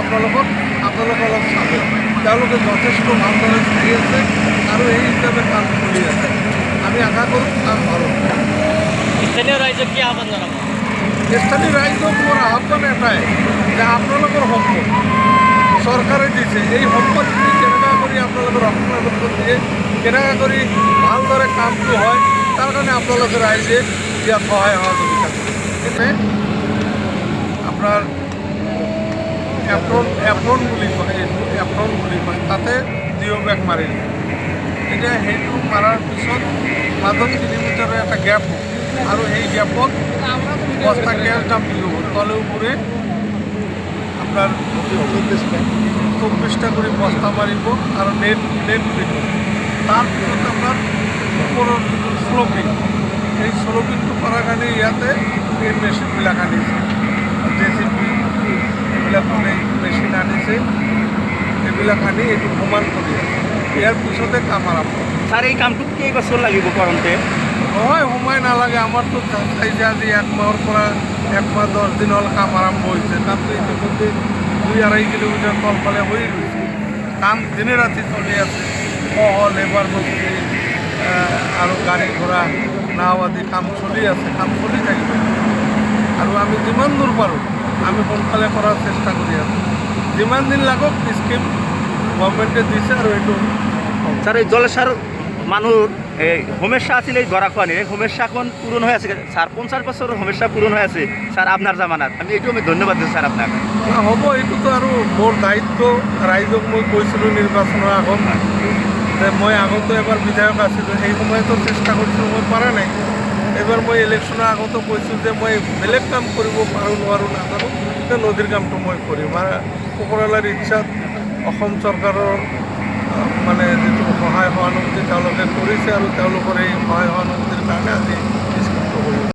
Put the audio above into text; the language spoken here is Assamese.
আপোনালোকে অলপ চাব। তেওঁলোকে যথেষ্ট ভালদৰে চাই আছে আৰু এই হিচাপে কাম চলি আছে। আমি আশা কৰোঁ কাম ভাল হ'ব। স্থানীয় ৰাইজক কি আহ্বান জনাব? স্থানীয় ৰাইজক মোৰ আহ্বান এটাই যে আপোনালোকৰ সম্পদ চৰকাৰে দিছে, এই সম্পদখিনি কেনেকৈ কৰি আপোনালোকে ৰক্ষণাবেক্ষণ দিয়ে, কেনেকৈ কৰি ভালদৰে কামটো হয়, তাৰ কাৰণে আপোনালোকে ৰাইজে ইয়াত সহায় সহযোগিতা কৰে। আপোনাৰ এপ্ৰন বুলি কয়, এপ্ৰন বুলি কয়, তাতে জিঅ' বেগ মাৰিলে। এতিয়া সেইটো মাৰাৰ পিছত মাজত 3 মিটাৰৰ এটা গেপ হ'ব আৰু সেই গেপত বস্তা কেছ ডাম্পিং হ'ব, তলে উপরে আপনার 24টা করে বস্তা মারিব আর নেট ফিট। তারপর আপনার উপরের স্লোপিং, এই স্লোপিংটো করার কারণে ইয়াতে এই মেশিনবিলাক আনিছে, জেচিপি এইবিলাক মেশিন আনিছে, এইবিলাক আনি এইটো সমান কৰি আছে। ইয়াৰ পিছতে কাম আৰম্ভ। স্যাৰ এই কামটো কেই বছৰ লাগিব কৰতে? নহয়, সময় নালাগে। আমাৰতো চাইছে আজি 1 মাহৰ পৰা 1 মাহ 10 দিন হ'ল কাম আৰম্ভ হৈছে। কামটো ইতিমধ্যে 2-2.5 কিলোমিটাৰ তলফালে হৈ গৈছে। কাম দিনে ৰাতি চলি আছে। লেবাৰ মিস্ত্ৰী আৰু গাড়ী ঘোঁৰা নাও আদি কাম চলি আছে, কাম চলি থাকিব। আৰু আমি যিমান দূৰ পাৰোঁ আমি সোনকালে কৰাৰ চেষ্টা কৰি আছোঁ। যিমান দিন লাগক স্কিম গভৰ্ণমেণ্টে দিছে আৰু এইটো স্যার এই জলসার মানুষ এই সমস্যা আছিল এই গড়াখোয়ানির, এই সমস্যাখন পূরণ হয়ে আছে স্যার। 50 বছর সমস্যা পূরণ হয়ে আছে স্যার আপনার জামানাত। আমি ধন্যবাদ দিচ্ছি স্যার আপনাকে। হ'ব, এইটোতো আৰু মোৰ দায়িত্ব। ৰাইজক মই কৈছিলোঁ নিৰ্বাচনৰ আগত যে মই আগতো এবাৰ বিধায়ক আছিলোঁ, সেই সময়তো চেষ্টা কৰিছিলোঁ, মই পৰা নাই। এইবাৰ মই ইলেকশ্যনৰ আগতো কৈছোঁ যে মই বেলেগ কাম কৰিব পাৰোঁ নোৱাৰোঁ নাজানো, কিন্তু নদীৰ কামটো মই কৰিম। ওপৰৱালাৰ ইচ্ছাত অসম চৰকাৰৰ মানে যিটো সহায় সহানুভূতি তেওঁলোকে কৰিছে আৰু তেওঁলোকৰ এই সহায় সহানুভূতিৰ কাৰণে আজি